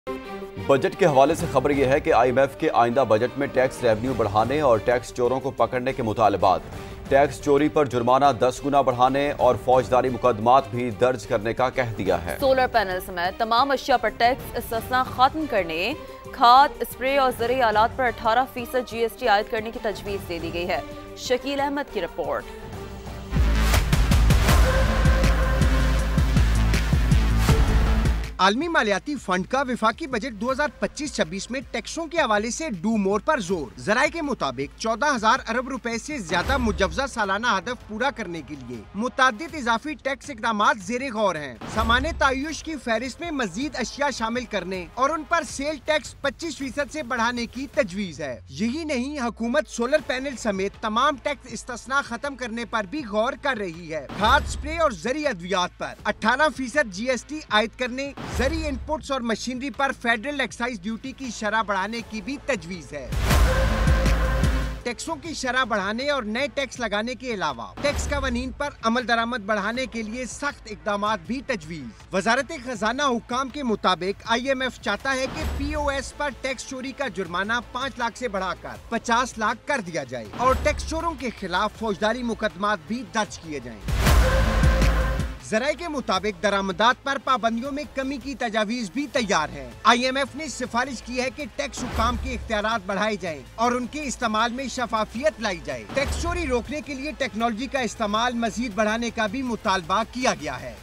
Budget کے حوالے سے خبر یہ ہے کہ آئی ایم ایف کے آئندہ بجٹ میں ٹیکس ریونیو بڑھانے اور ٹیکس چوروں کو پکڑنے کے مطالبات، ٹیکس چوری پر جرمانہ 10 گنا بڑھانے اور فوجداری مقدمات بھی درج کرنے کا کہہ دیا ہے۔ سولر پینل سمیت تمام اشیاء پر ٹیکس استثناء ختم کرنے، کھاد، اسپرے اور زرعی آلات پر 18% جی ایس ٹی عائد کرنے کی تجویز دے دی گئی ہے۔ شکیل احمد کی رپورٹ۔ عالمی مالیاتی فنڈ کا وفاقی بجٹ 2025-26 میں ٹیکسوں کے حوالے سے ڈو مور پر زور۔ ذرائع کے مطابق 14,000 ارب روپے سے زیادہ مجوزہ سالانہ ہدف پورا کرنے کے لیے متعدد اضافی ٹیکس اقدامات زیر غور ہیں۔ سامان تعیش کی فہرست میں مزید اشیاء شامل کرنے اور ان پر سیل ٹیکس 25% سے بڑھانے کی تجویز ہے۔ یہی نہیں، حکومت سولر پینل سمیت تمام ٹیکس استثناء ختم کرنے پر بھی غور کر رہی ہے۔ کھاد، اسپرے اور زرعی ادویات پر 18% جی ایس ٹی عائد کرنے، زرعی انپوٹس اور مشینری پر فیڈرل ایکسائز ڈیوٹی کی شرح بڑھانے کی بھی تجویز ہے۔ ٹیکسوں کی شرح بڑھانے اور نئے ٹیکس لگانے کے علاوہ ٹیکس قوانین پر عمل درآمد بڑھانے کے لیے سخت اقدامات بھی تجویز۔ وزارت خزانہ حکام کے مطابق آئی ایم ایف چاہتا ہے کہ پی او ایس پر ٹیکس چوری کا جرمانہ 5 لاکھ سے بڑھا کر 50 لاکھ کر دیا جائے اور ٹیکس چوروں کے خلاف فوجداری مقدمات بھی درج کیے جائیں۔ ذرائع کے مطابق درآمدات پر پابندیوں میں کمی کی تجاویز بھی تیار ہے۔ آئی ایم ایف نے سفارش کی ہے کہ ٹیکس حکام کے اختیارات بڑھائے جائیں اور ان کے استعمال میں شفافیت لائی جائے۔ ٹیکس چوری روکنے کے لیے ٹیکنالوجی کا استعمال مزید بڑھانے کا بھی مطالبہ کیا گیا ہے۔